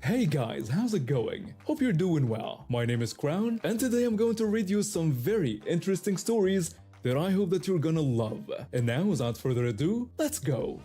Hey guys, how's it going? Hope you're doing well. My name is Crown, and today I'm going to read you some very interesting stories that I hope that you're gonna love. And now, without further ado, let's go!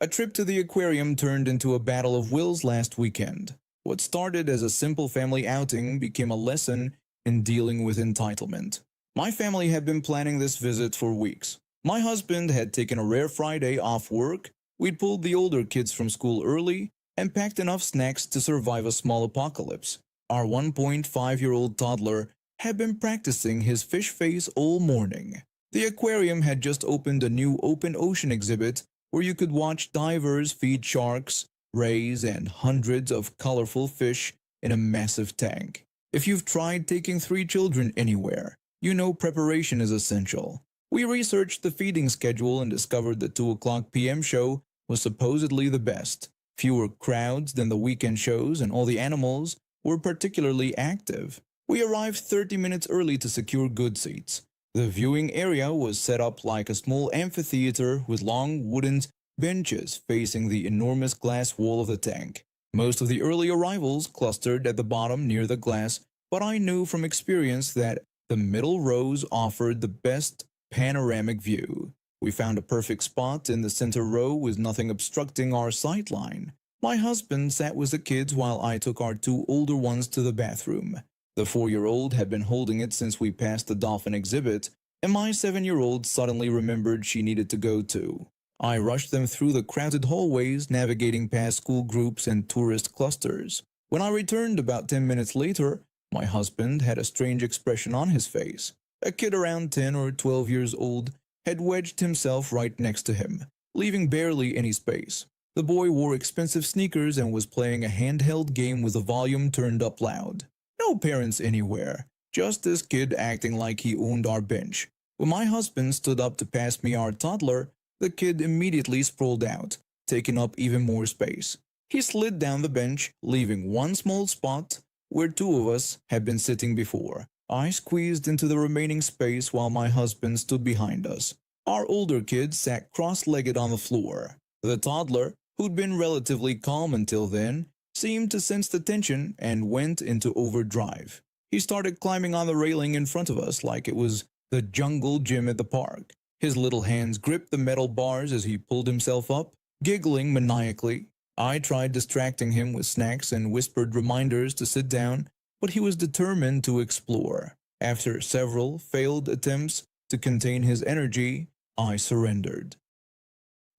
A trip to the aquarium turned into a battle of wills last weekend. What started as a simple family outing became a lesson in dealing with entitlement. My family had been planning this visit for weeks. My husband had taken a rare Friday off work, we'd pulled the older kids from school early, and packed enough snacks to survive a small apocalypse. Our 1.5-year-old toddler had been practicing his fish face all morning. The aquarium had just opened a new open ocean exhibit where you could watch divers feed sharks, rays, and hundreds of colorful fish in a massive tank. If you've tried taking 3 children anywhere, you know preparation is essential. We researched the feeding schedule and discovered the 2 p.m. show was supposedly the best. Fewer crowds than the weekend shows, and all the animals were particularly active. We arrived 30 minutes early to secure good seats. The viewing area was set up like a small amphitheater with long wooden benches facing the enormous glass wall of the tank. Most of the early arrivals clustered at the bottom near the glass, but I knew from experience that the middle rows offered the best panoramic view. We found a perfect spot in the center row with nothing obstructing our sight line. My husband sat with the kids while I took our 2 older ones to the bathroom. The 4-year-old had been holding it since we passed the dolphin exhibit, and my 7-year-old suddenly remembered she needed to go too. I rushed them through the crowded hallways, navigating past school groups and tourist clusters. When I returned about 10 minutes later, my husband had a strange expression on his face. A kid around 10 or 12 years old had wedged himself right next to him, leaving barely any space. The boy wore expensive sneakers and was playing a handheld game with the volume turned up loud. No parents anywhere, just this kid acting like he owned our bench. When my husband stood up to pass me our toddler, the kid immediately sprawled out, taking up even more space. He slid down the bench, leaving one small spot where 2 of us had been sitting before. I squeezed into the remaining space while my husband stood behind us. Our older kid sat cross-legged on the floor. The toddler, who'd been relatively calm until then, seemed to sense the tension and went into overdrive. He started climbing on the railing in front of us like it was the jungle gym at the park. His little hands gripped the metal bars as he pulled himself up, giggling maniacally. I tried distracting him with snacks and whispered reminders to sit down, but he was determined to explore. After several failed attempts to contain his energy, I surrendered.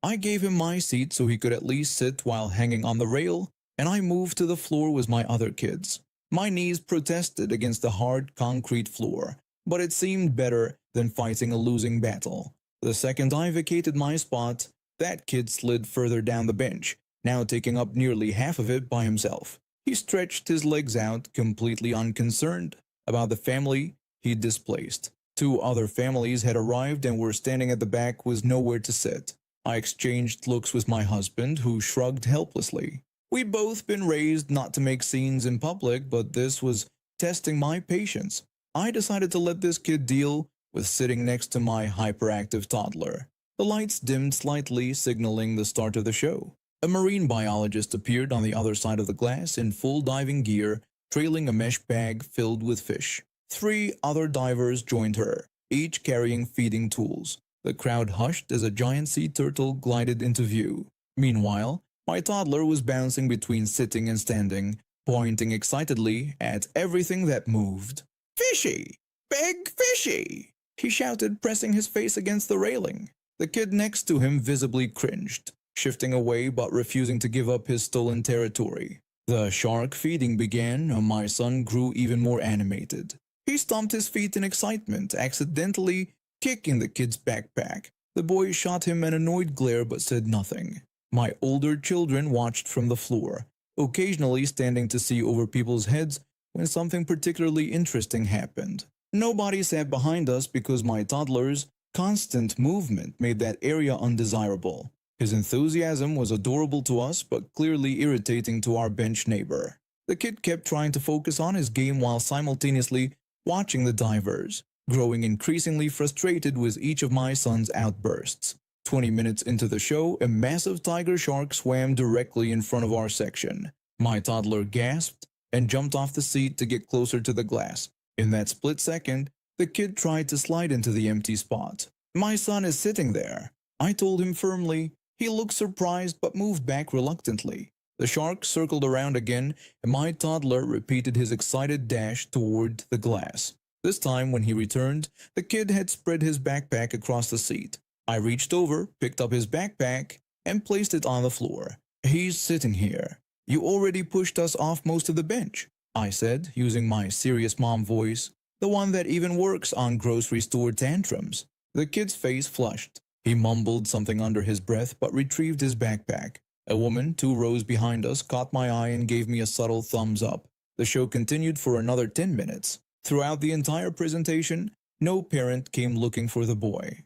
I gave him my seat so he could at least sit while hanging on the rail, and I moved to the floor with my other kids. My knees protested against the hard concrete floor, but it seemed better than fighting a losing battle. The second I vacated my spot, that kid slid further down the bench, now taking up nearly half of it by himself. He stretched his legs out, completely unconcerned about the family he'd displaced. 2 other families had arrived and were standing at the back with nowhere to sit. I exchanged looks with my husband, who shrugged helplessly. We'd both been raised not to make scenes in public, but this was testing my patience. I decided to let this kid deal with sitting next to my hyperactive toddler. The lights dimmed slightly, signaling the start of the show. A marine biologist appeared on the other side of the glass in full diving gear, trailing a mesh bag filled with fish. 3 other divers joined her, each carrying feeding tools. The crowd hushed as a giant sea turtle glided into view. Meanwhile, my toddler was bouncing between sitting and standing, pointing excitedly at everything that moved. "Fishy! Big fishy!" he shouted, pressing his face against the railing. The kid next to him visibly cringed, shifting away but refusing to give up his stolen territory. The shark feeding began, and my son grew even more animated. He stomped his feet in excitement, accidentally kicking the kid's backpack. The boy shot him an annoyed glare but said nothing. My older children watched from the floor, occasionally standing to see over people's heads when something particularly interesting happened. Nobody sat behind us because my toddler's constant movement made that area undesirable. His enthusiasm was adorable to us but clearly irritating to our bench neighbor. The kid kept trying to focus on his game while simultaneously watching the divers, growing increasingly frustrated with each of my son's outbursts. 20 minutes into the show, a massive tiger shark swam directly in front of our section. My toddler gasped and jumped off the seat to get closer to the glass. In that split second, the kid tried to slide into the empty spot. "My son is sitting there," I told him firmly. He looked surprised but moved back reluctantly. The shark circled around again, and my toddler repeated his excited dash toward the glass. This time, when he returned, the kid had spread his backpack across the seat. I reached over, picked up his backpack, and placed it on the floor. "He's sitting here. You already pushed us off most of the bench," I said, using my serious mom voice, the one that even works on grocery store tantrums. The kid's face flushed. He mumbled something under his breath but retrieved his backpack. A woman 2 rows behind us caught my eye and gave me a subtle thumbs up. The show continued for another 10 minutes. Throughout the entire presentation, no parent came looking for the boy.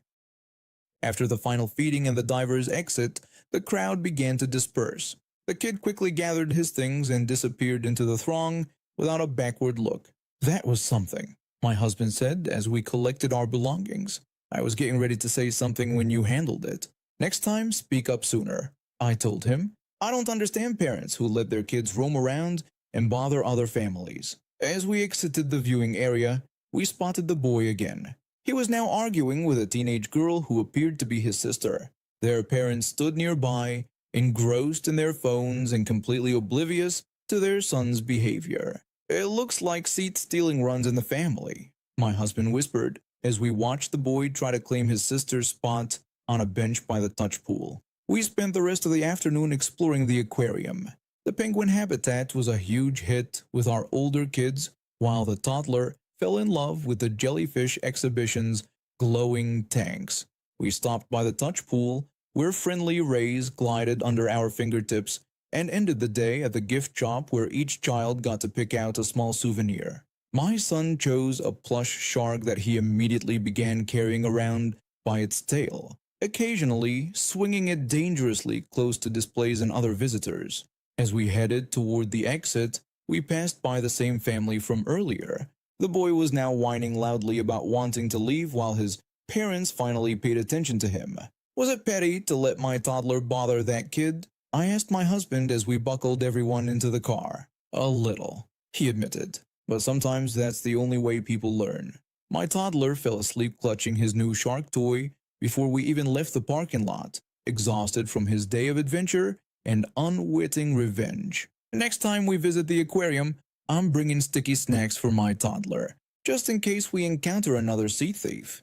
After the final feeding and the diver's exit, the crowd began to disperse. The kid quickly gathered his things and disappeared into the throng without a backward look. "That was something," my husband said as we collected our belongings. "I was getting ready to say something when you handled it. Next time, speak up sooner," I told him. I don't understand parents who let their kids roam around and bother other families. As we exited the viewing area, we spotted the boy again. He was now arguing with a teenage girl who appeared to be his sister. Their parents stood nearby, engrossed in their phones and completely oblivious to their son's behavior. "It looks like seat stealing runs in the family," my husband whispered as we watched the boy try to claim his sister's spot on a bench by the touch pool. We spent the rest of the afternoon exploring the aquarium. The penguin habitat was a huge hit with our older kids, while the toddler fell in love with the jellyfish exhibition's glowing tanks. We stopped by the touch pool, where friendly rays glided under our fingertips, and ended the day at the gift shop where each child got to pick out a small souvenir. My son chose a plush shark that he immediately began carrying around by its tail, occasionally swinging it dangerously close to displays and other visitors. As we headed toward the exit, we passed by the same family from earlier. The boy was now whining loudly about wanting to leave while his parents finally paid attention to him. Was it petty to let my toddler bother that kid? I asked my husband as we buckled everyone into the car. "A little," he admitted, "but sometimes that's the only way people learn." My toddler fell asleep clutching his new shark toy before we even left the parking lot, exhausted from his day of adventure and unwitting revenge. Next time we visit the aquarium, I'm bringing sticky snacks for my toddler, just in case we encounter another sea thief.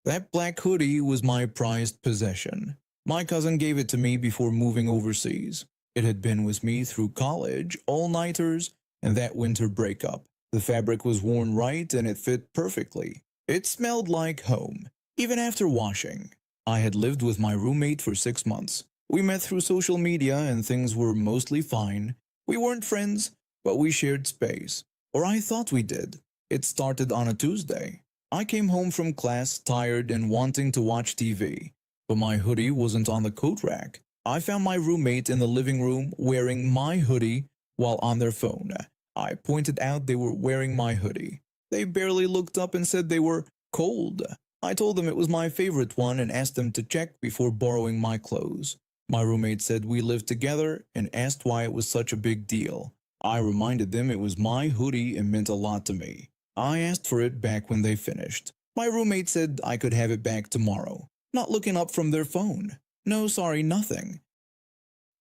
That black hoodie was my prized possession. My cousin gave it to me before moving overseas. It had been with me through college, all-nighters, and that winter breakup. The fabric was worn right and it fit perfectly. It smelled like home, even after washing. I had lived with my roommate for 6 months. We met through social media and things were mostly fine. We weren't friends, but we shared space. Or I thought we did. It started on a Tuesday. I came home from class tired and wanting to watch TV, but my hoodie wasn't on the coat rack. I found my roommate in the living room wearing my hoodie while on their phone. I pointed out they were wearing my hoodie. They barely looked up and said they were cold. I told them it was my favorite one and asked them to check before borrowing my clothes. My roommate said we lived together and asked why it was such a big deal. I reminded them it was my hoodie and meant a lot to me. I asked for it back when they finished. My roommate said I could have it back tomorrow, not looking up from their phone. No, sorry, nothing.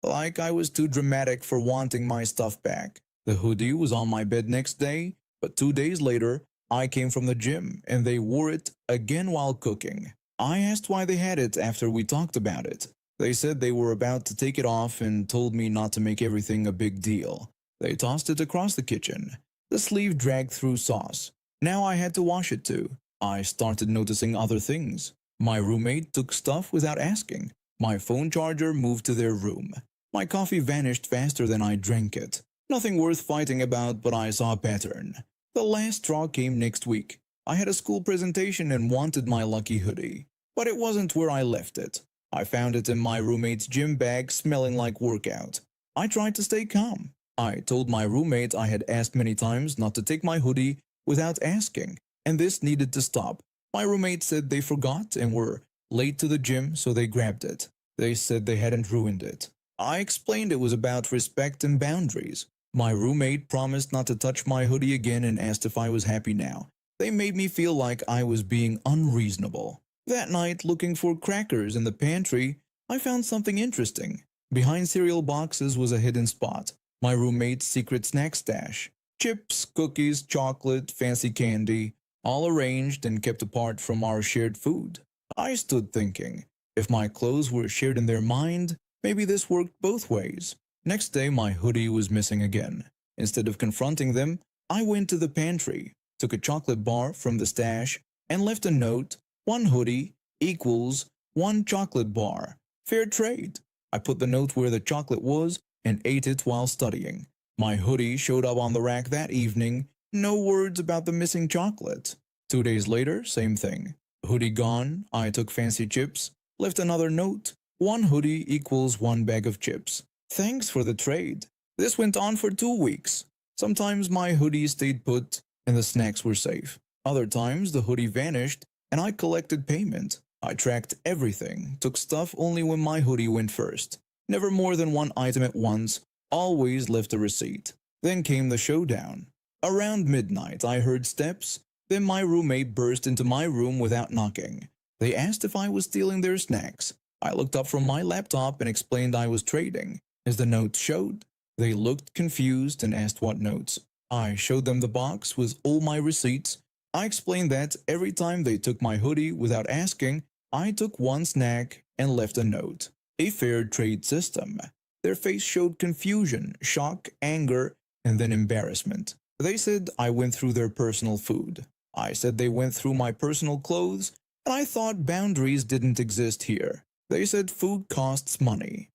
Like I was too dramatic for wanting my stuff back. The hoodie was on my bed next day, but 2 days later, I came from the gym and they wore it again while cooking. I asked why they had it after we talked about it. They said they were about to take it off and told me not to make everything a big deal. They tossed it across the kitchen. The sleeve dragged through sauce. Now I had to wash it too. I started noticing other things. My roommate took stuff without asking. My phone charger moved to their room. My coffee vanished faster than I drank it. Nothing worth fighting about, but I saw a pattern. The last straw came next week. I had a school presentation and wanted my lucky hoodie, but it wasn't where I left it. I found it in my roommate's gym bag smelling like workout. I tried to stay calm. I told my roommate I had asked many times not to take my hoodie without asking, and this needed to stop. My roommate said they forgot and were late to the gym, so they grabbed it. They said they hadn't ruined it. I explained it was about respect and boundaries. My roommate promised not to touch my hoodie again and asked if I was happy now. They made me feel like I was being unreasonable. That night, looking for crackers in the pantry, I found something interesting. Behind cereal boxes was a hidden spot, my roommate's secret snack stash. Chips, cookies, chocolate, fancy candy, all arranged and kept apart from our shared food. I stood thinking, if my clothes were shared in their mind, maybe this worked both ways. Next day, my hoodie was missing again. Instead of confronting them, I went to the pantry, took a chocolate bar from the stash, and left a note: one hoodie equals one chocolate bar. Fair trade. I put the note where the chocolate was and ate it while studying. My hoodie showed up on the rack that evening. No words about the missing chocolate. 2 days later, same thing. Hoodie gone. I took fancy chips. Left another note. One hoodie equals one bag of chips. Thanks for the trade. This went on for 2 weeks. Sometimes my hoodie stayed put and the snacks were safe. Other times the hoodie vanished and I collected payment. I tracked everything, took stuff only when my hoodie went first. Never more than one item at once, always left a receipt. Then came the showdown. Around midnight I heard steps, then my roommate burst into my room without knocking. They asked if I was stealing their snacks. I looked up from my laptop and explained I was trading. As the notes showed, they looked confused and asked what notes. I showed them the box with all my receipts. I explained that every time they took my hoodie without asking, I took one snack and left a note. A fair trade system. Their face showed confusion, shock, anger, and then embarrassment. They said I went through their personal food. I said they went through my personal clothes, and I thought boundaries didn't exist here. They said food costs money.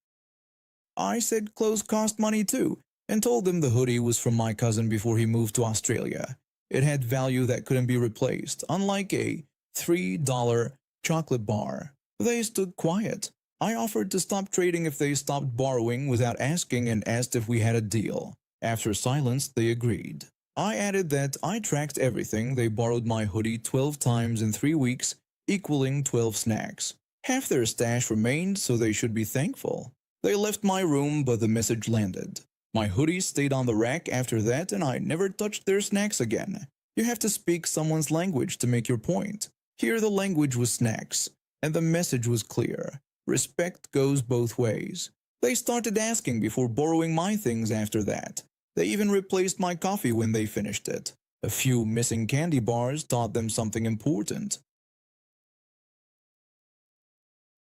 I said clothes cost money too, and told them the hoodie was from my cousin before he moved to Australia. It had value that couldn't be replaced, unlike a $3 chocolate bar. They stood quiet. I offered to stop trading if they stopped borrowing without asking and asked if we had a deal. After silence, they agreed. I added that I tracked everything. They borrowed my hoodie 12 times in 3 weeks, equaling 12 snacks. Half their stash remained, so they should be thankful. They left my room, but the message landed. My hoodie stayed on the rack after that, and I never touched their snacks again. You have to speak someone's language to make your point. Here the language was snacks, and the message was clear. Respect goes both ways. They started asking before borrowing my things after that. They even replaced my coffee when they finished it. A few missing candy bars taught them something important.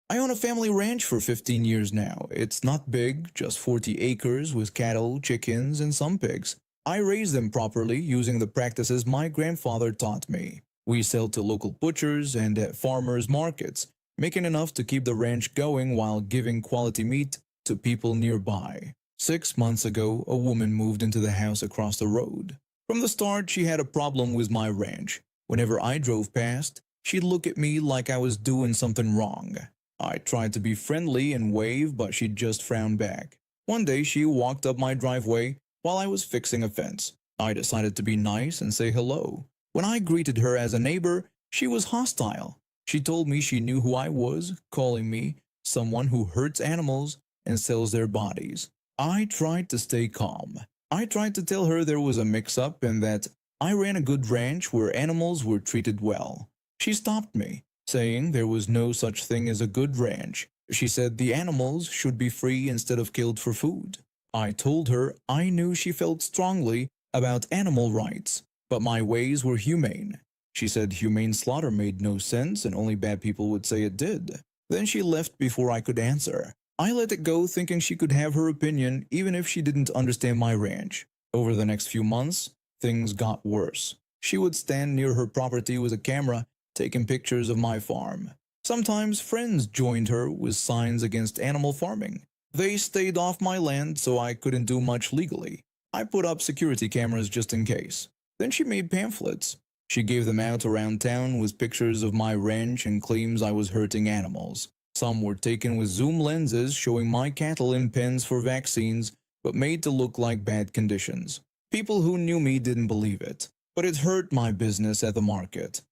I own a family ranch for 15 years now. It's not big, just 40 acres with cattle, chickens, and some pigs. I raise them properly using the practices my grandfather taught me. We sell to local butchers and at farmers markets, making enough to keep the ranch going while giving quality meat to people nearby. 6 months ago, a woman moved into the house across the road. From the start, she had a problem with my ranch. Whenever I drove past, she'd look at me like I was doing something wrong. I tried to be friendly and wave, but she'd just frown back. One day, she walked up my driveway while I was fixing a fence. I decided to be nice and say hello. When I greeted her as a neighbor, she was hostile. She told me she knew who I was, calling me someone who hurts animals and sells their bodies. I tried to stay calm. I tried to tell her there was a mix-up and that I ran a good ranch where animals were treated well. She stopped me, saying there was no such thing as a good ranch. She said the animals should be free instead of killed for food. I told her I knew she felt strongly about animal rights, but my ways were humane. She said humane slaughter made no sense and only bad people would say it did. Then she left before I could answer. I let it go thinking she could have her opinion even if she didn't understand my ranch. Over the next few months, things got worse. She would stand near her property with a camera, taking pictures of my farm. Sometimes friends joined her with signs against animal farming. They stayed off my land so I couldn't do much legally. I put up security cameras just in case. Then she made pamphlets. She gave them out around town with pictures of my ranch and claims I was hurting animals. Some were taken with zoom lenses showing my cattle in pens for vaccines, but made to look like bad conditions. People who knew me didn't believe it, but it hurt my business at the market.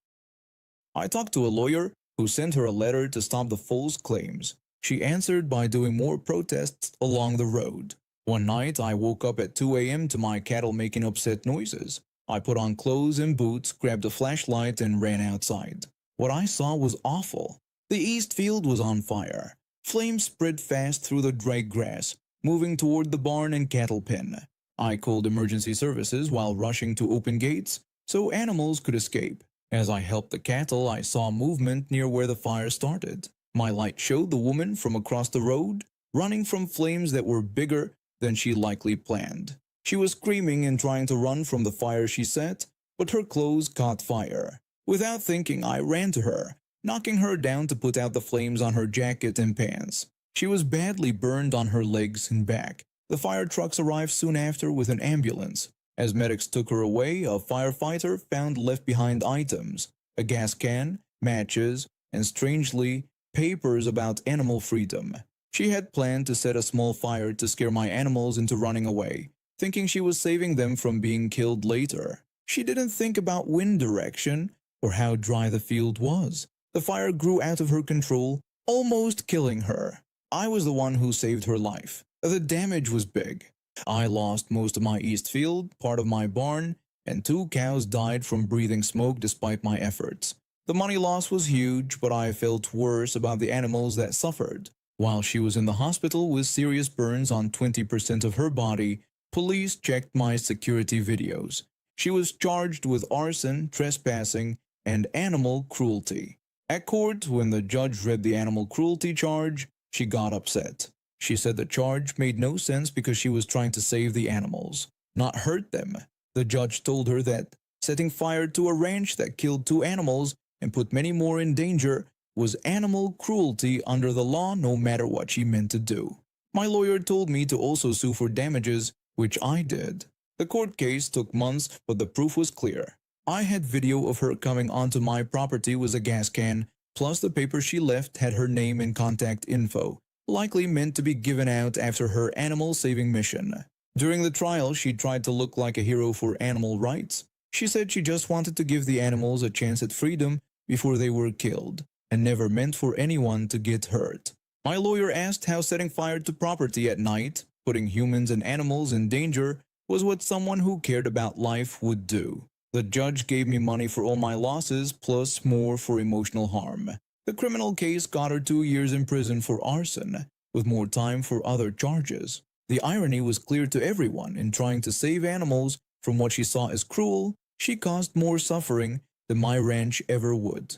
I talked to a lawyer who sent her a letter to stop the false claims. She answered by doing more protests along the road. One night, I woke up at 2 a.m. to my cattle making upset noises. I put on clothes and boots, grabbed a flashlight, and ran outside. What I saw was awful. The east field was on fire. Flames spread fast through the dry grass, moving toward the barn and cattle pen. I called emergency services while rushing to open gates so animals could escape. As I helped the cattle, I saw movement near where the fire started. My light showed the woman from across the road, running from flames that were bigger than she likely planned. She was screaming and trying to run from the fire she set, but her clothes caught fire. Without thinking, I ran to her, knocking her down to put out the flames on her jacket and pants. She was badly burned on her legs and back. The fire trucks arrived soon after with an ambulance. As medics took her away, a firefighter found left behind items, a gas can, matches, and strangely, papers about animal freedom. She had planned to set a small fire to scare my animals into running away, thinking she was saving them from being killed later. She didn't think about wind direction or how dry the field was. The fire grew out of her control, almost killing her. I was the one who saved her life. The damage was big. I lost most of my east field, part of my barn, and 2 cows died from breathing smoke despite my efforts. The money loss was huge, but I felt worse about the animals that suffered. While she was in the hospital with serious burns on 20% of her body, police checked my security videos. She was charged with arson, trespassing, and animal cruelty. At court, when the judge read the animal cruelty charge, she got upset. She said the charge made no sense because she was trying to save the animals, not hurt them. The judge told her that setting fire to a ranch that killed 2 animals and put many more in danger was animal cruelty under the law no matter what she meant to do. My lawyer told me to also sue for damages, which I did. The court case took months, but the proof was clear. I had video of her coming onto my property with a gas can, plus the paper she left had her name and contact info, likely meant to be given out after her animal-saving mission. During the trial, she tried to look like a hero for animal rights. She said she just wanted to give the animals a chance at freedom before they were killed, and never meant for anyone to get hurt. My lawyer asked how setting fire to property at night, putting humans and animals in danger, was what someone who cared about life would do. The judge gave me money for all my losses, plus more for emotional harm. The criminal case got her 2 years in prison for arson, with more time for other charges. The irony was clear to everyone. In trying to save animals from what she saw as cruel, she caused more suffering than my ranch ever would.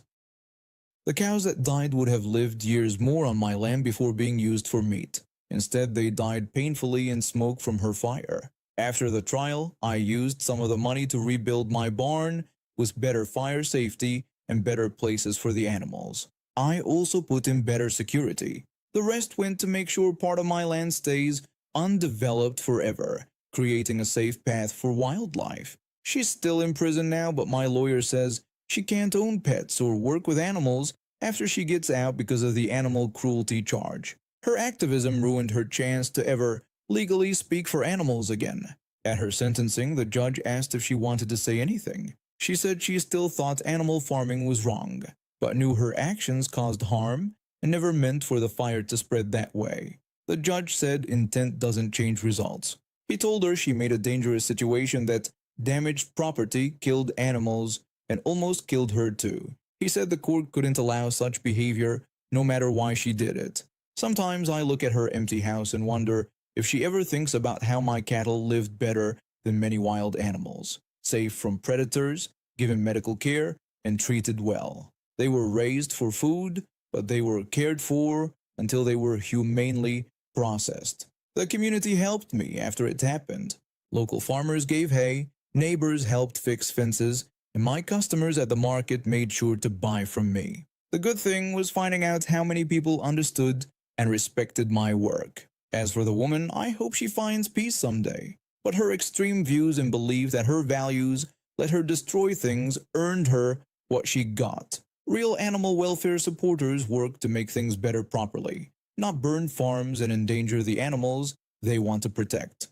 The cows that died would have lived years more on my land before being used for meat. Instead, they died painfully in smoke from her fire. After the trial, I used some of the money to rebuild my barn with better fire safety and better places for the animals. I also put in better security. The rest went to make sure part of my land stays undeveloped forever, creating a safe path for wildlife. She's still in prison now, but my lawyer says she can't own pets or work with animals after she gets out because of the animal cruelty charge. Her activism ruined her chance to ever legally speak for animals again. At her sentencing, the judge asked if she wanted to say anything. She said she still thought animal farming was wrong, but knew her actions caused harm and never meant for the fire to spread that way. The judge said intent doesn't change results. He told her she made a dangerous situation that damaged property, killed animals, and almost killed her too. He said the court couldn't allow such behavior no matter why she did it. Sometimes I look at her empty house and wonder if she ever thinks about how my cattle lived better than many wild animals, safe from predators, given medical care, and treated well. They were raised for food, but they were cared for until they were humanely processed. The community helped me after it happened. Local farmers gave hay, neighbors helped fix fences, and my customers at the market made sure to buy from me. The good thing was finding out how many people understood and respected my work. As for the woman, I hope she finds peace someday. But her extreme views and belief that her values let her destroy things earned her what she got. Real animal welfare supporters work to make things better properly, not burn farms and endanger the animals they want to protect.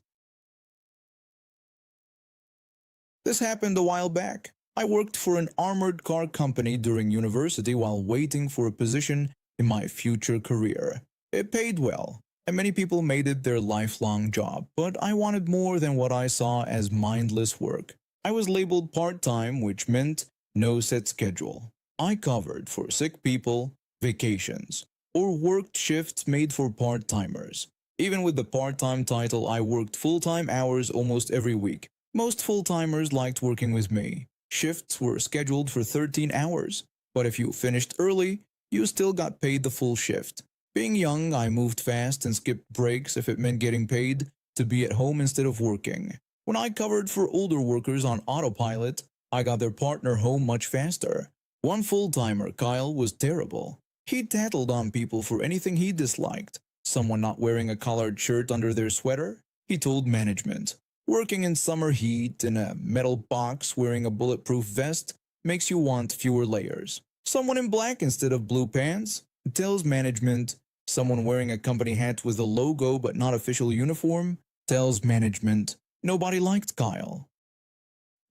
This happened a while back. I worked for an armored car company during university while waiting for a position in my future career. It paid well, and many people made it their lifelong job, but I wanted more than what I saw as mindless work. I was labeled part-time, which meant no set schedule. I covered for sick people, vacations, or worked shifts made for part-timers. Even with the part-time title, I worked full-time hours almost every week. Most full-timers liked working with me. Shifts were scheduled for 13 hours, but if you finished early, you still got paid the full shift. Being young, I moved fast and skipped breaks if it meant getting paid to be at home instead of working. When I covered for older workers on autopilot, I got their partner home much faster. One full-timer, Kyle, was terrible. He tattled on people for anything he disliked. Someone not wearing a collared shirt under their sweater? He told management. Working in summer heat in a metal box wearing a bulletproof vest makes you want fewer layers. Someone in black instead of blue pants? Tells management. Someone wearing a company hat with a logo but not official uniform? Tells management. Nobody liked Kyle.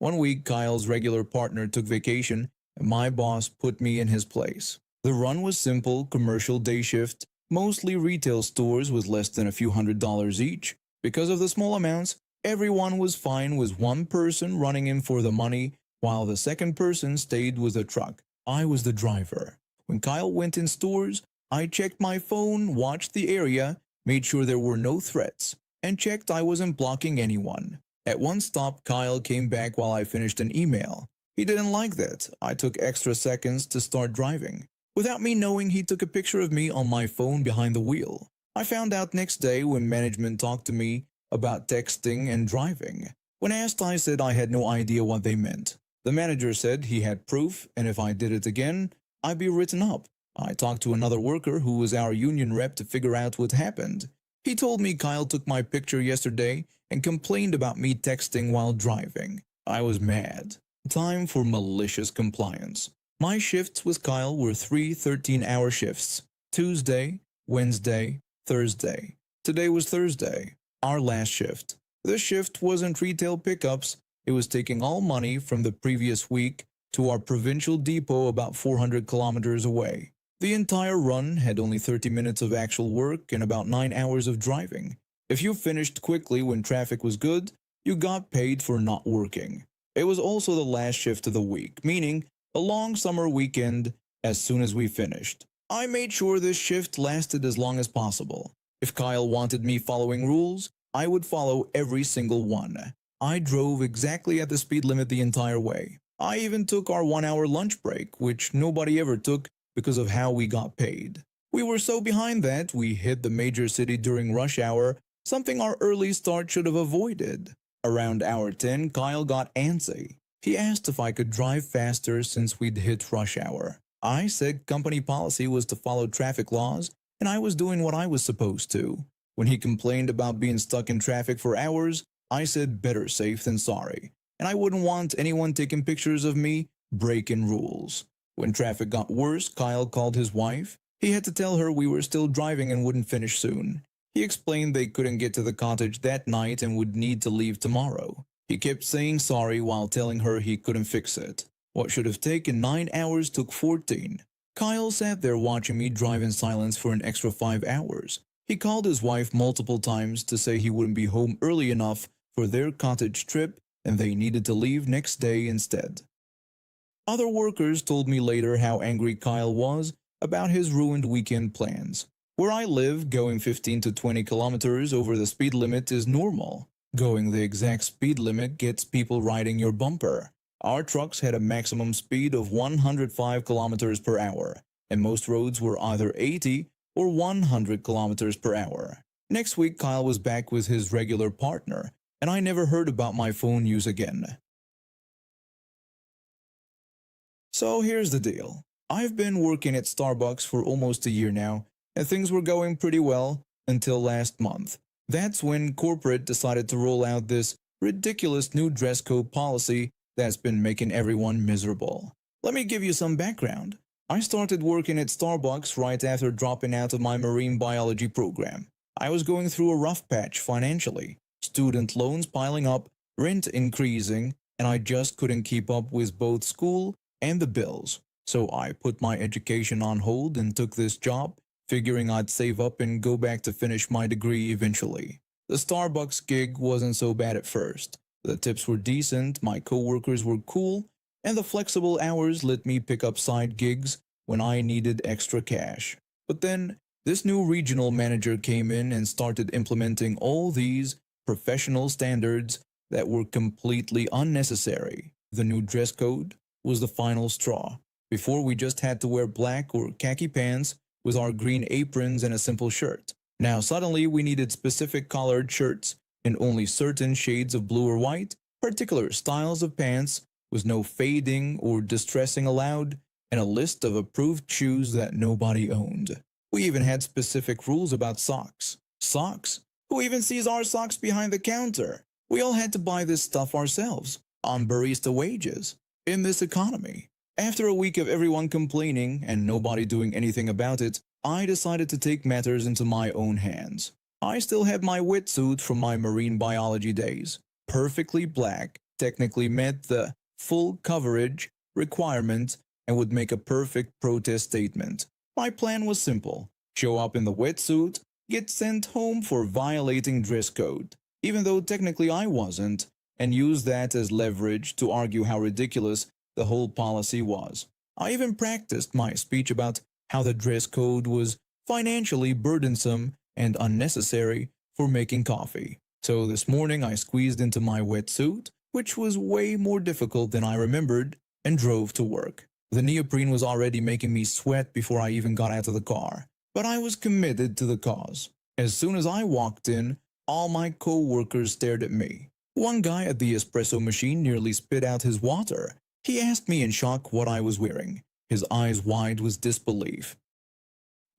One week, Kyle's regular partner took vacation and my boss put me in his place. The run was simple, commercial day shift, mostly retail stores with less than a few $100s each. Because of the small amounts, everyone was fine with one person running in for the money while the second person stayed with the truck. I was the driver. When Kyle went in stores, I checked my phone, watched the area, made sure there were no threats, and checked I wasn't blocking anyone. At one stop, Kyle came back while I finished an email. He didn't like that. I took extra seconds to start driving. Without me knowing, he took a picture of me on my phone behind the wheel. I found out next day when management talked to me about texting and driving. When asked, I said I had no idea what they meant. The manager said he had proof, and if I did it again, I'd be written up. I talked to another worker who was our union rep to figure out what happened. He told me Kyle took my picture yesterday and complained about me texting while driving. I was mad. Time for malicious compliance. My shifts with Kyle were 3 13-hour shifts. Tuesday, Wednesday, Thursday. Today was Thursday, our last shift. This shift wasn't retail pickups. It was taking all money from the previous week to our provincial depot about 400 kilometers away. The entire run had only 30 minutes of actual work and about 9 hours of driving. If you finished quickly when traffic was good, you got paid for not working. It was also the last shift of the week, meaning a long summer weekend as soon as we finished. I made sure this shift lasted as long as possible. If Kyle wanted me following rules, I would follow every single one. I drove exactly at the speed limit the entire way. I even took our 1-hour lunch break, which nobody ever took because of how we got paid. We were so behind that we hit the major city during rush hour, something our early start should have avoided. Around hour 10, Kyle got antsy. He asked if I could drive faster since we'd hit rush hour. I said company policy was to follow traffic laws, and I was doing what I was supposed to. When he complained about being stuck in traffic for hours, I said better safe than sorry, and I wouldn't want anyone taking pictures of me breaking rules. When traffic got worse, Kyle called his wife. He had to tell her we were still driving and wouldn't finish soon. He explained they couldn't get to the cottage that night and would need to leave tomorrow. He kept saying sorry while telling her he couldn't fix it. What should have taken 9 hours took 14. Kyle sat there watching me drive in silence for an extra 5 hours. He called his wife multiple times to say he wouldn't be home early enough for their cottage trip and they needed to leave next day instead. Other workers told me later how angry Kyle was about his ruined weekend plans. Where I live, going 15 to 20 kilometers over the speed limit is normal. Going the exact speed limit gets people riding your bumper. Our trucks had a maximum speed of 105 kilometers per hour, and most roads were either 80 or 100 kilometers per hour. Next week, Kyle was back with his regular partner, and I never heard about my phone use again. So here's the deal. I've been working at Starbucks for almost a year now, and things were going pretty well until last month. That's when corporate decided to roll out this ridiculous new dress code policy that's been making everyone miserable. Let me give you some background. I started working at Starbucks right after dropping out of my marine biology program. I was going through a rough patch financially, student loans piling up, rent increasing, and I just couldn't keep up with both school and the bills. So I put my education on hold and took this job, figuring I'd save up and go back to finish my degree eventually. The Starbucks gig wasn't so bad at first. The tips were decent, my coworkers were cool, and the flexible hours let me pick up side gigs when I needed extra cash. But then, this new regional manager came in and started implementing all these professional standards that were completely unnecessary. The new dress code was the final straw. Before, we just had to wear black or khaki pants with our green aprons and a simple shirt. Now suddenly we needed specific colored shirts in only certain shades of blue or white, particular styles of pants with no fading or distressing allowed, and a list of approved shoes that nobody owned. We even had specific rules about socks. Socks? Who even sees our socks behind the counter? We all had to buy this stuff ourselves, on barista wages, in this economy. After a week of everyone complaining and nobody doing anything about it, I decided to take matters into my own hands. I still had my wetsuit from my marine biology days. Perfectly black, technically met the full coverage requirement and would make a perfect protest statement. My plan was simple: show up in the wetsuit, get sent home for violating dress code, even though technically I wasn't, and use that as leverage to argue how ridiculous the whole policy was. I even practiced my speech about how the dress code was financially burdensome and unnecessary for making coffee. So this morning I squeezed into my wetsuit, which was way more difficult than I remembered, and drove to work. The neoprene was already making me sweat before I even got out of the car, but I was committed to the cause. As soon as I walked in, all my co-workers stared at me. One guy at the espresso machine nearly spit out his water. He asked me in shock what I was wearing, his eyes wide with disbelief.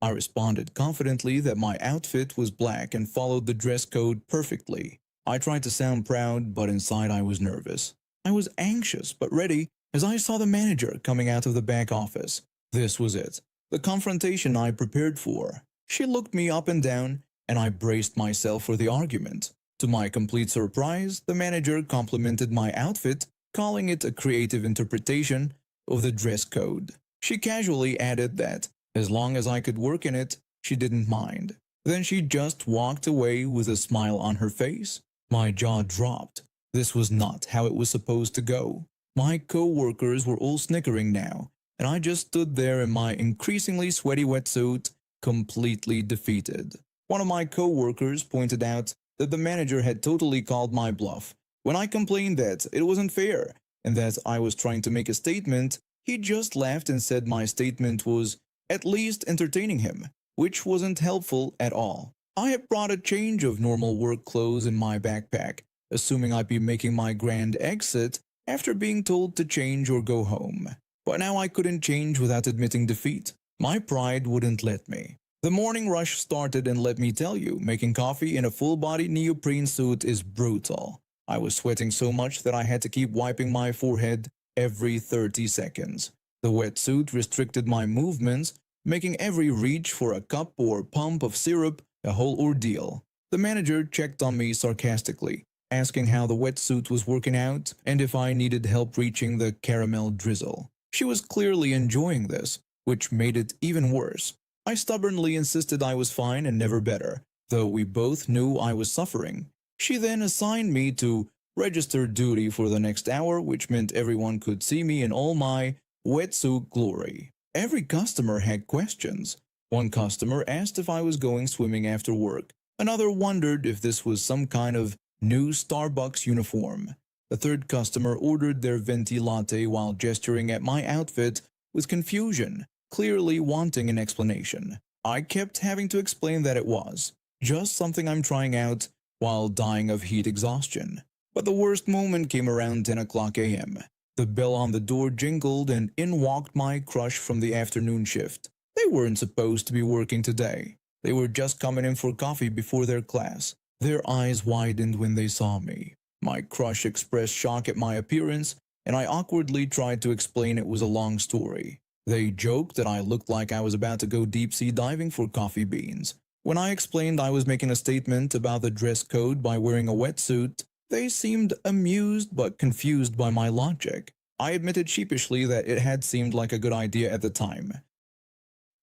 I responded confidently that my outfit was black and followed the dress code perfectly. I tried to sound proud, but inside I was nervous. I was anxious but ready as I saw the manager coming out of the back office. This was it, the confrontation I prepared for. She looked me up and down, and I braced myself for the argument. To my complete surprise, the manager complimented my outfit, calling it a creative interpretation of the dress code. She casually added that, as long as I could work in it, she didn't mind. Then she just walked away with a smile on her face. My jaw dropped. This was not how it was supposed to go. My co-workers were all snickering now, and I just stood there in my increasingly sweaty wetsuit, completely defeated. One of my co-workers pointed out that the manager had totally called my bluff. When I complained that it wasn't fair and that I was trying to make a statement, he just laughed and said my statement was at least entertaining him, which wasn't helpful at all. I had brought a change of normal work clothes in my backpack, assuming I'd be making my grand exit after being told to change or go home. But now I couldn't change without admitting defeat. My pride wouldn't let me. The morning rush started, and let me tell you, making coffee in a full-body neoprene suit is brutal. I was sweating so much that I had to keep wiping my forehead every 30 seconds. The wetsuit restricted my movements, making every reach for a cup or pump of syrup a whole ordeal. The manager checked on me sarcastically, asking how the wetsuit was working out and if I needed help reaching the caramel drizzle. She was clearly enjoying this, which made it even worse. I stubbornly insisted I was fine and never better, though we both knew I was suffering. She then assigned me to register duty for the next hour, which meant everyone could see me in all my wetsuit glory. Every customer had questions. One customer asked if I was going swimming after work. Another wondered if this was some kind of new Starbucks uniform. The third customer ordered their venti latte while gesturing at my outfit with confusion, clearly wanting an explanation. I kept having to explain that it was just something I'm trying out while dying of heat exhaustion. But the worst moment came around 10 o'clock a.m. The bell on the door jingled, and in walked my crush from the afternoon shift. They weren't supposed to be working today. They were just coming in for coffee before their class. Their eyes widened when they saw me. My crush expressed shock at my appearance, and I awkwardly tried to explain it was a long story. They joked that I looked like I was about to go deep-sea diving for coffee beans. When I explained I was making a statement about the dress code by wearing a wetsuit, They seemed amused but confused by my logic. I admitted sheepishly that it had seemed like a good idea at the time.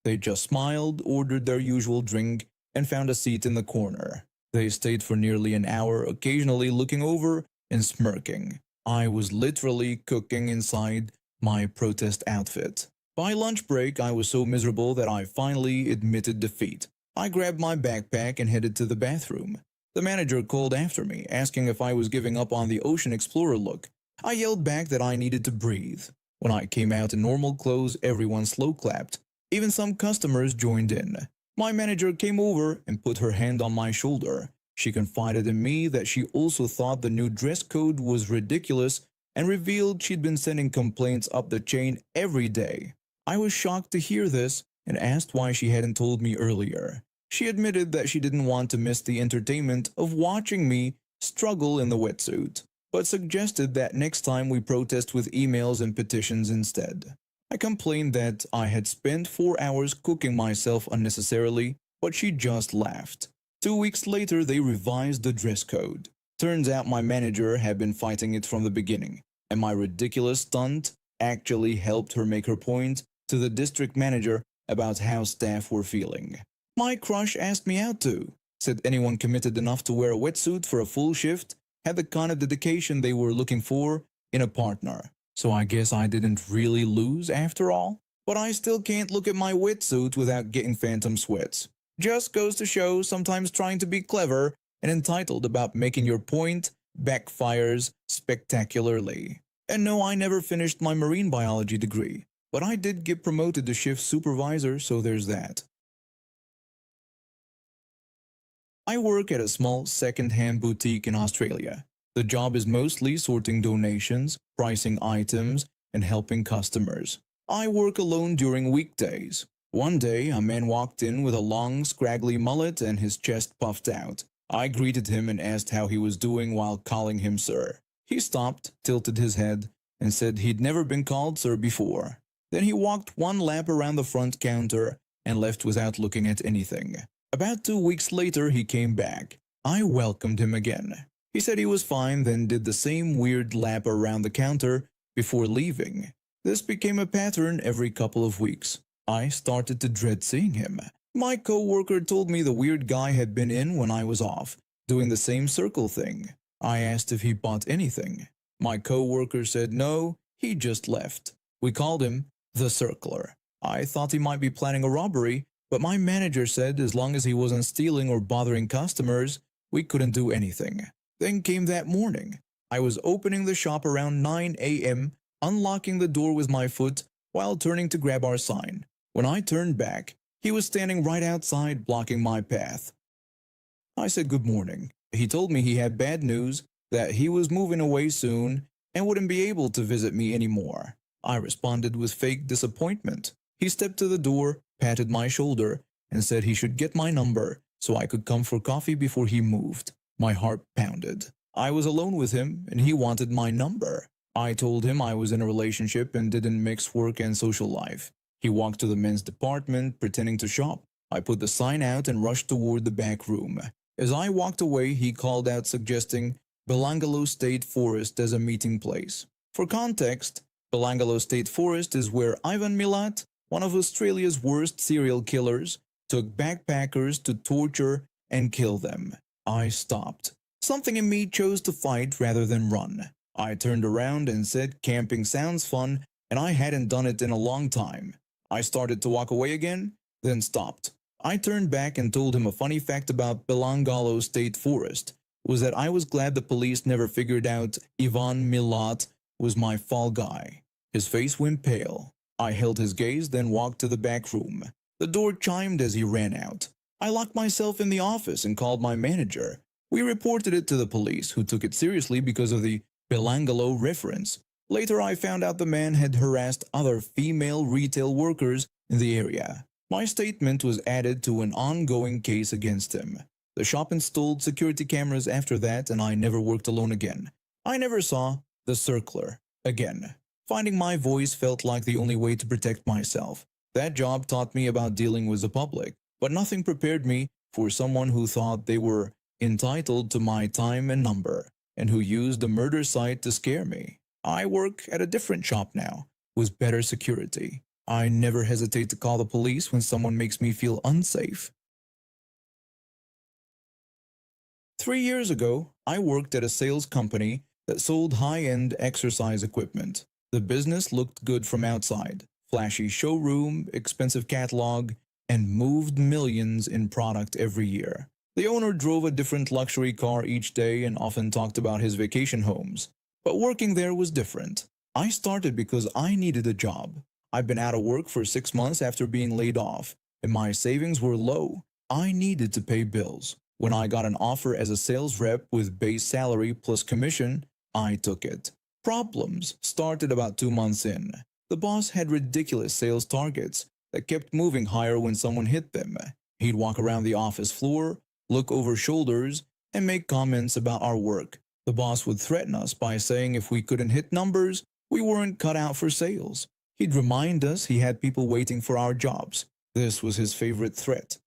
They just smiled, ordered their usual drink, and found a seat in the corner. They stayed for nearly an hour, occasionally looking over and smirking. I was literally cooking inside my protest outfit. By lunch break, I was so miserable that I finally admitted defeat. I grabbed my backpack and headed to the bathroom. The manager called after me, asking if I was giving up on the Ocean Explorer look. I yelled back that I needed to breathe. When I came out in normal clothes, everyone slow clapped. Even some customers joined in. My manager came over and put her hand on my shoulder. She confided in me that she also thought the new dress code was ridiculous and revealed she'd been sending complaints up the chain every day. I was shocked to hear this and asked why she hadn't told me earlier. She admitted that she didn't want to miss the entertainment of watching me struggle in the wetsuit, but suggested that next time we protest with emails and petitions instead. I complained that I had spent 4 hours cooking myself unnecessarily, but she just laughed. 2 weeks later, they revised the dress code. Turns out my manager had been fighting it from the beginning, and my ridiculous stunt actually helped her make her point to the district manager about how staff were feeling. My crush asked me out too, said anyone committed enough to wear a wetsuit for a full shift had the kind of dedication they were looking for in a partner. So I guess I didn't really lose after all. But I still can't look at my wetsuit without getting phantom sweats. Just goes to show sometimes trying to be clever and entitled about making your point backfires spectacularly. And no, I never finished my marine biology degree, but I did get promoted to shift supervisor, so there's that. I work at a small second-hand boutique in Australia. The job is mostly sorting donations, pricing items, and helping customers. I work alone during weekdays. One day, a man walked in with a long, scraggly mullet and his chest puffed out. I greeted him and asked how he was doing while calling him sir. He stopped, tilted his head, and said he'd never been called sir before. Then he walked one lap around the front counter and left without looking at anything. About 2 weeks later, he came back. I welcomed him again. He said he was fine, then did the same weird lap around the counter before leaving. This became a pattern every couple of weeks. I started to dread seeing him. My co-worker told me the weird guy had been in when I was off, doing the same circle thing. I asked if he bought anything. My co-worker said no, he just left. We called him the Circler. I thought he might be planning a robbery, but my manager said as long as he wasn't stealing or bothering customers, we couldn't do anything. Then came that morning. I was opening the shop around 9 a.m., unlocking the door with my foot while turning to grab our sign. When I turned back, he was standing right outside blocking my path. I said good morning. He told me he had bad news, that he was moving away soon and wouldn't be able to visit me anymore. I responded with fake disappointment. He stepped to the door, patted my shoulder, and said he should get my number so I could come for coffee before he moved. My heart pounded. I was alone with him and he wanted my number. I told him I was in a relationship and didn't mix work and social life. He walked to the men's department, pretending to shop. I put the sign out and rushed toward the back room. As I walked away, he called out suggesting Belangalo State Forest as a meeting place. For context, Belangalo State Forest is where Ivan Milat, one of Australia's worst serial killers, took backpackers to torture and kill them. I stopped. Something in me chose to fight rather than run. I turned around and said camping sounds fun, and I hadn't done it in a long time. I started to walk away again, then stopped. I turned back and told him a funny fact about Belangalo State Forest was that I was glad the police never figured out Ivan Milat was my fall guy. His face went pale. I held his gaze, then walked to the back room. The door chimed as he ran out. I locked myself in the office and called my manager. We reported it to the police, who took it seriously because of the Belangalo reference. Later, I found out the man had harassed other female retail workers in the area. My statement was added to an ongoing case against him. The shop installed security cameras after that, and I never worked alone again. I never saw the Circler again. Finding my voice felt like the only way to protect myself. That job taught me about dealing with the public, but nothing prepared me for someone who thought they were entitled to my time and number. and who used a murder site to scare me. I work at a different shop now, with better security. I never hesitate to call the police when someone makes me feel unsafe. 3 years ago, I worked at a sales company that sold high-end exercise equipment. The business looked good from outside, flashy showroom, expensive catalog, and moved millions in product every year. The owner drove a different luxury car each day and often talked about his vacation homes. But working there was different. I started because I needed a job. I've been out of work for 6 months after being laid off, and my savings were low. I needed to pay bills. When I got an offer as a sales rep with base salary plus commission, I took it. Problems started about 2 months in. The boss had ridiculous sales targets that kept moving higher when someone hit them. He'd walk around the office floor, look over shoulders, and make comments about our work. The boss would threaten us by saying if we couldn't hit numbers, we weren't cut out for sales. He'd remind us he had people waiting for our jobs. This was his favorite threat.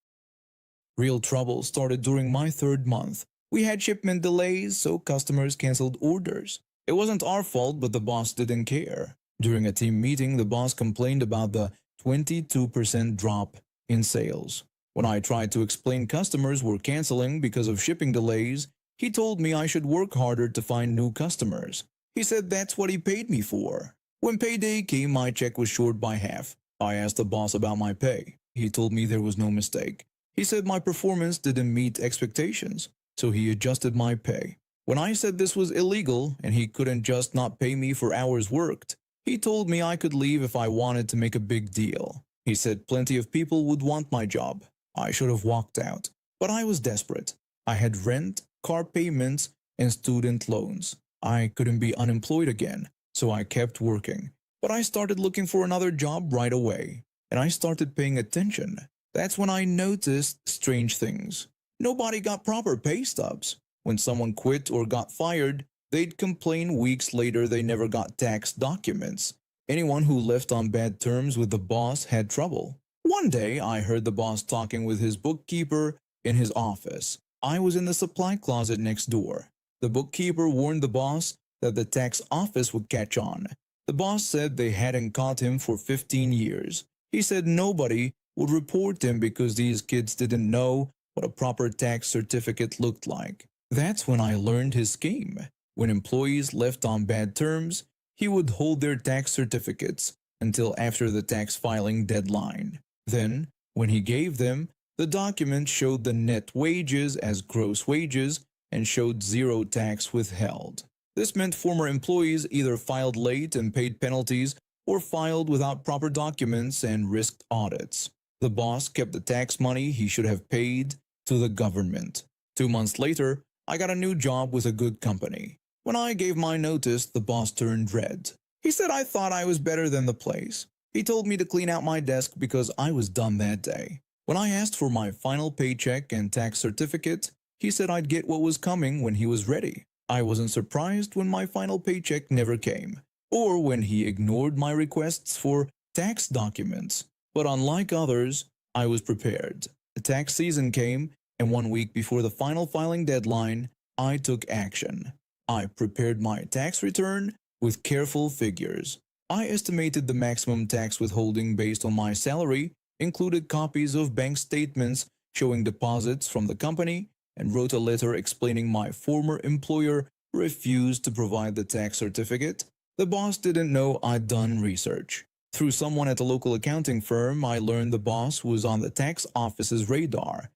Real trouble started during my 3rd month. We had shipment delays, so customers canceled orders. It wasn't our fault, but the boss didn't care. During a team meeting, the boss complained about the 22% drop in sales. When I tried to explain customers were canceling because of shipping delays, he told me I should work harder to find new customers. He said that's what he paid me for. When payday came, my check was short by half. I asked the boss about my pay. He told me there was no mistake. He said my performance didn't meet expectations, so he adjusted my pay. When I said this was illegal and he couldn't just not pay me for hours worked, he told me I could leave if I wanted to make a big deal. He said plenty of people would want my job. I should have walked out, but I was desperate. I had rent, car payments, and student loans. I couldn't be unemployed again, so I kept working. But I started looking for another job right away, and I started paying attention. That's when I noticed strange things. Nobody got proper pay stubs. When someone quit or got fired, they'd complain weeks later they never got tax documents. Anyone who left on bad terms with the boss had trouble. One day, I heard the boss talking with his bookkeeper in his office. I was in the supply closet next door. The bookkeeper warned the boss that the tax office would catch on. The boss said they hadn't caught him for 15 years. He said nobody would report him because these kids didn't know what a proper tax certificate looked like. That's when I learned his scheme. When employees left on bad terms, he would hold their tax certificates until after the tax filing deadline. Then, when he gave them, the document showed the net wages as gross wages and showed zero tax withheld. This meant former employees either filed late and paid penalties or filed without proper documents and risked audits. The boss kept the tax money he should have paid to the government. 2 months later, I got a new job with a good company. When I gave my notice, the boss turned red. He said I thought I was better than the place. He told me to clean out my desk because I was done that day. When I asked for my final paycheck and tax certificate, he said I'd get what was coming when he was ready. I wasn't surprised when my final paycheck never came, or when he ignored my requests for tax documents. But unlike others, I was prepared. The tax season came, and 1 week before the final filing deadline, I took action. I prepared my tax return with careful figures. I estimated the maximum tax withholding based on my salary, included copies of bank statements showing deposits from the company, and wrote a letter explaining my former employer refused to provide the tax certificate. The boss didn't know I'd done research. Through someone at a local accounting firm, I learned the boss was on the tax office's radar.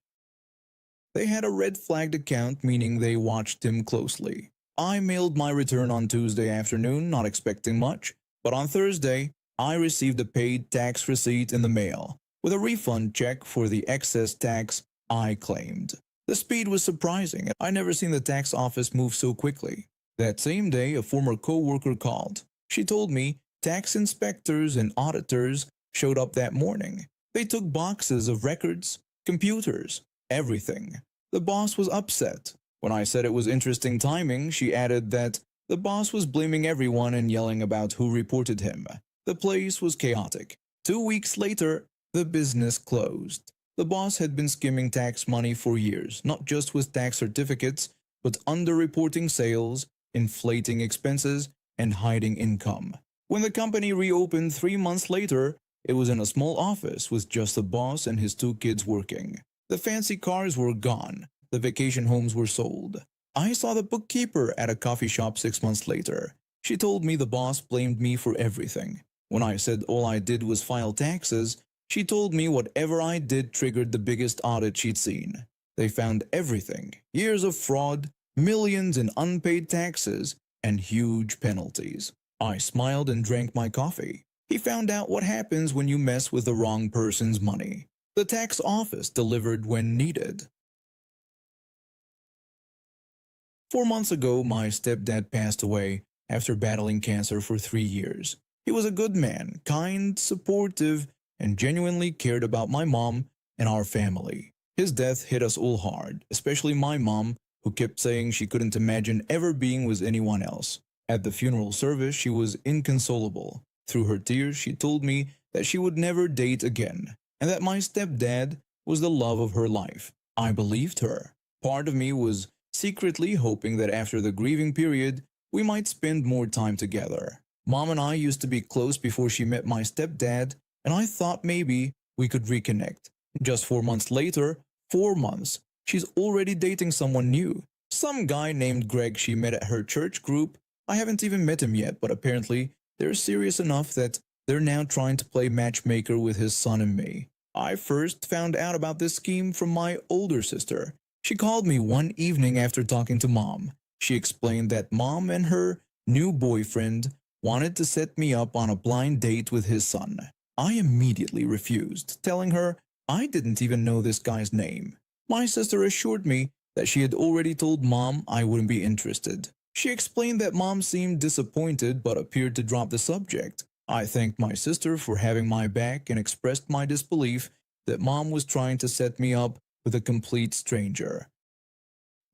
They had a red-flagged account, meaning they watched him closely. I mailed my return on Tuesday afternoon, not expecting much, but on Thursday, I received a paid tax receipt in the mail, with a refund check for the excess tax I claimed. The speed was surprising. I'd never seen the tax office move so quickly. That same day, a former co-worker called. She told me tax inspectors and auditors showed up that morning. They took boxes of records, computers, everything. The boss was upset. When I said it was interesting timing, she added that the boss was blaming everyone and yelling about who reported him. The place was chaotic. 2 weeks later, the business closed. The boss had been skimming tax money for years, not just with tax certificates, but underreporting sales, inflating expenses, and hiding income. When the company reopened 3 months later, it was in a small office with just the boss and his 2 kids working. The fancy cars were gone. The vacation homes were sold. I saw the bookkeeper at a coffee shop 6 months later. She told me the boss blamed me for everything. When I said all I did was file taxes, she told me whatever I did triggered the biggest audit she'd seen. They found everything: years of fraud, millions in unpaid taxes, and huge penalties. I smiled and drank my coffee. He found out what happens when you mess with the wrong person's money. The tax office delivered when needed. 4 months ago, my stepdad passed away after battling cancer for 3 years. He was a good man, kind, supportive, and genuinely cared about my mom and our family. His death hit us all hard, especially my mom, who kept saying she couldn't imagine ever being with anyone else. At the funeral service, she was inconsolable. Through her tears, she told me that she would never date again, and that my stepdad was the love of her life. I believed her. Part of me was secretly hoping that after the grieving period, we might spend more time together. Mom and I used to be close before she met my stepdad, and I thought maybe we could reconnect. Just 4 months later, 4 months, she's already dating someone new. Some guy named Greg she met at her church group. I haven't even met him yet, but apparently they're serious enough that they're now trying to play matchmaker with his son and me. I first found out about this scheme from my older sister. She called me one evening after talking to Mom. She explained that Mom and her new boyfriend wanted to set me up on a blind date with his son. I immediately refused, telling her I didn't even know this guy's name. My sister assured me that she had already told Mom I wouldn't be interested. She explained that Mom seemed disappointed but appeared to drop the subject. I thanked my sister for having my back and expressed my disbelief that Mom was trying to set me up with a complete stranger.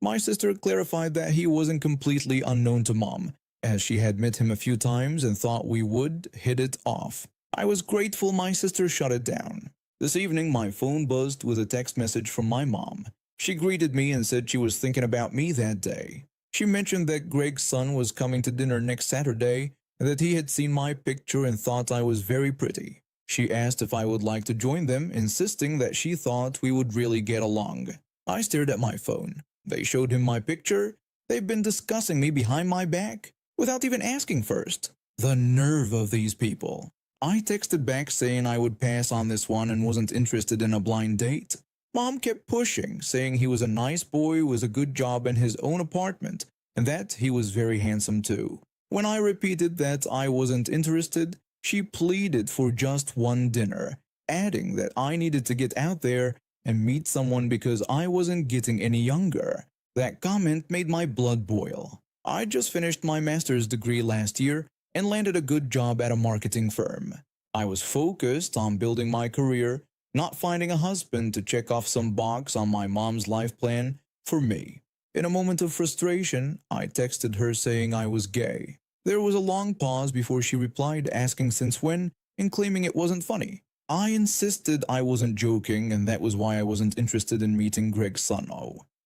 My sister clarified that he wasn't completely unknown to Mom, as she had met him a few times and thought we would hit it off. I was grateful my sister shut it down. This evening my phone buzzed with a text message from my mom. She greeted me and said she was thinking about me that day. She mentioned that Greg's son was coming to dinner next Saturday and that he had seen my picture and thought I was very pretty. She asked if I would like to join them, insisting that she thought we would really get along. I stared at my phone. They showed him my picture. They've been discussing me behind my back without even asking first. The nerve of these people. I texted back saying I would pass on this one and wasn't interested in a blind date. Mom kept pushing, saying he was a nice boy with a good job and his own apartment, and that he was very handsome too. When I repeated that I wasn't interested, she pleaded for just one dinner, adding that I needed to get out there and meet someone because I wasn't getting any younger. That comment made my blood boil. I just finished my master's degree last year and landed a good job at a marketing firm. I was focused on building my career, not finding a husband to check off some box on my mom's life plan for me. In a moment of frustration, I texted her saying I was gay. There was a long pause before she replied, asking since when and claiming it wasn't funny. I insisted I wasn't joking and that was why I wasn't interested in meeting Greg's son.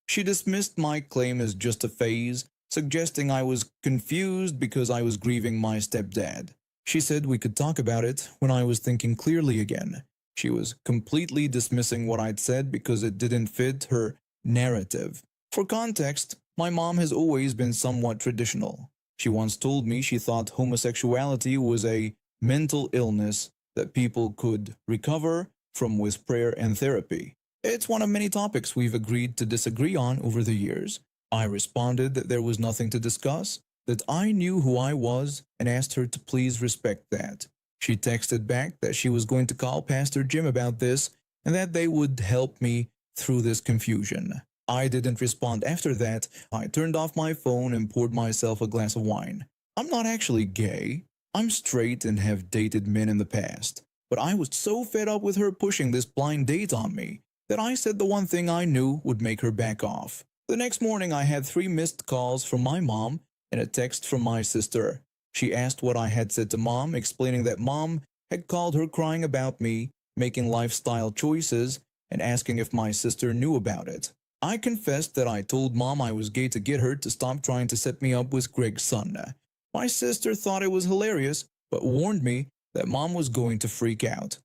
She dismissed my claim as just a phase, suggesting I was confused because I was grieving my stepdad. She said we could talk about it when I was thinking clearly again. She was completely dismissing what I'd said because it didn't fit her narrative. For context, my mom has always been somewhat traditional. She once told me she thought homosexuality was a mental illness that people could recover from with prayer and therapy. It's one of many topics we've agreed to disagree on over the years. I responded that there was nothing to discuss, that I knew who I was, and asked her to please respect that. She texted back that she was going to call Pastor Jim about this and that they would help me through this confusion. I didn't respond after that. I turned off my phone and poured myself a glass of wine. I'm not actually gay. I'm straight and have dated men in the past. But I was so fed up with her pushing this blind date on me that I said the one thing I knew would make her back off. The next morning I had 3 missed calls from my mom and a text from my sister. She asked what I had said to Mom, explaining that Mom had called her crying about me making lifestyle choices and asking if my sister knew about it. I confessed that I told Mom I was gay to get her to stop trying to set me up with Greg's son. My sister thought it was hilarious, but warned me that Mom was going to freak out.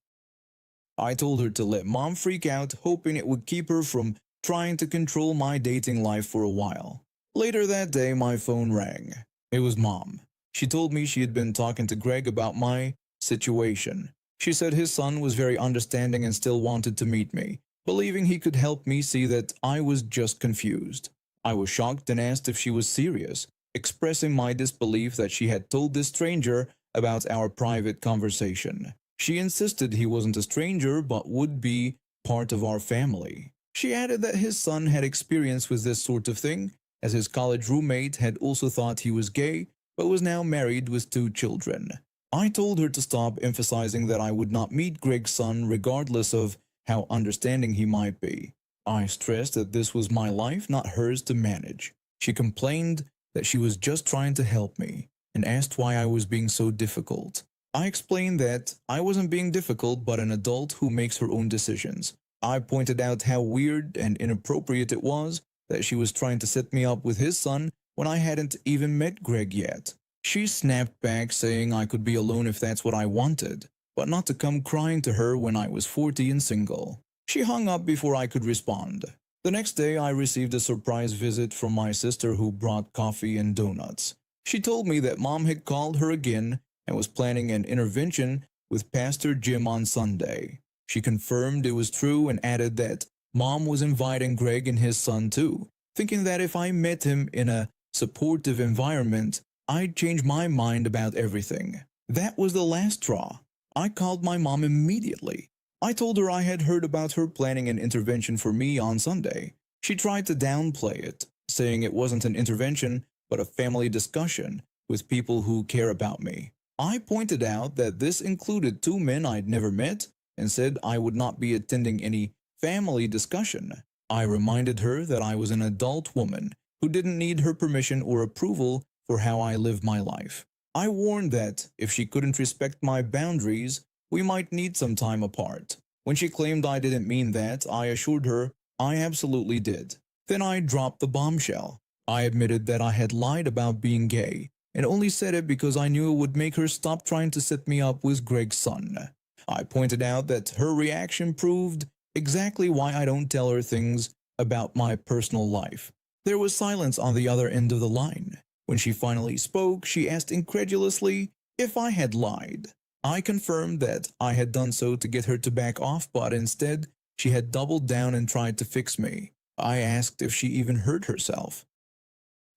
I told her to let Mom freak out, hoping it would keep her from trying to control my dating life for a while. Later that day, my phone rang. It was Mom. She told me she had been talking to Greg about my situation. She said his son was very understanding and still wanted to meet me, believing he could help me see that I was just confused. I was shocked and asked if she was serious, expressing my disbelief that she had told this stranger about our private conversation. She insisted he wasn't a stranger but would be part of our family. She added that his son had experience with this sort of thing, as his college roommate had also thought he was gay but was now married with 2 children. I told her to stop emphasizing that I would not meet Greg's son regardless of how understanding he might be. I stressed that this was my life, not hers to manage. She complained that she was just trying to help me and asked why I was being so difficult. I explained that I wasn't being difficult but an adult who makes her own decisions. I pointed out how weird and inappropriate it was that she was trying to set me up with his son when I hadn't even met Greg yet. She snapped back saying I could be alone if that's what I wanted, but not to come crying to her when I was 40 and single. She hung up before I could respond. The next day I received a surprise visit from my sister who brought coffee and donuts. She told me that Mom had called her again and was planning an intervention with Pastor Jim on Sunday. She confirmed it was true and added that Mom was inviting Greg and his son too, thinking that if I met him in a supportive environment, I'd change my mind about everything. That was the last straw. I called my mom immediately. I told her I had heard about her planning an intervention for me on Sunday. She tried to downplay it, saying it wasn't an intervention but a family discussion with people who care about me. I pointed out that this included 2 men I'd never met and said I would not be attending any family discussion. I reminded her that I was an adult woman who didn't need her permission or approval for how I lived my life. I warned that if she couldn't respect my boundaries, we might need some time apart. When she claimed I didn't mean that, I assured her I absolutely did. Then I dropped the bombshell. I admitted that I had lied about being gay and only said it because I knew it would make her stop trying to set me up with Greg's son. I pointed out that her reaction proved exactly why I don't tell her things about my personal life. There was silence on the other end of the line. When she finally spoke, she asked incredulously if I had lied. I confirmed that I had done so to get her to back off, but instead, she had doubled down and tried to fix me. I asked if she even hurt herself.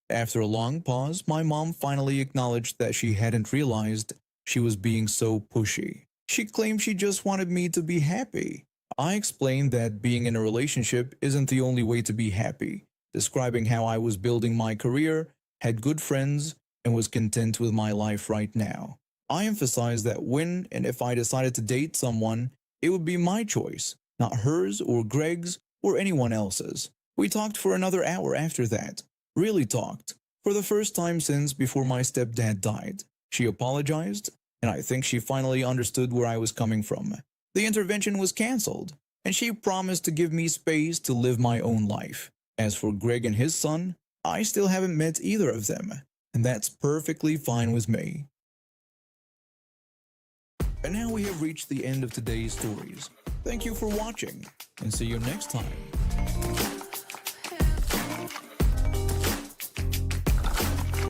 After a long pause, my mom finally acknowledged that she hadn't realized she was being so pushy. She claimed she just wanted me to be happy. I explained that being in a relationship isn't the only way to be happy, describing how I was building my career, had good friends, and was content with my life right now. I emphasized that when and if I decided to date someone, it would be my choice, not hers or Greg's or anyone else's. We talked for another hour after that. Really talked. For the first time since before my stepdad died. She apologized, and I think she finally understood where I was coming from. The intervention was canceled, and she promised to give me space to live my own life. As for Greg and his son, I still haven't met either of them, and that's perfectly fine with me. And now we have reached the end of today's stories. Thank you for watching, and see you next time.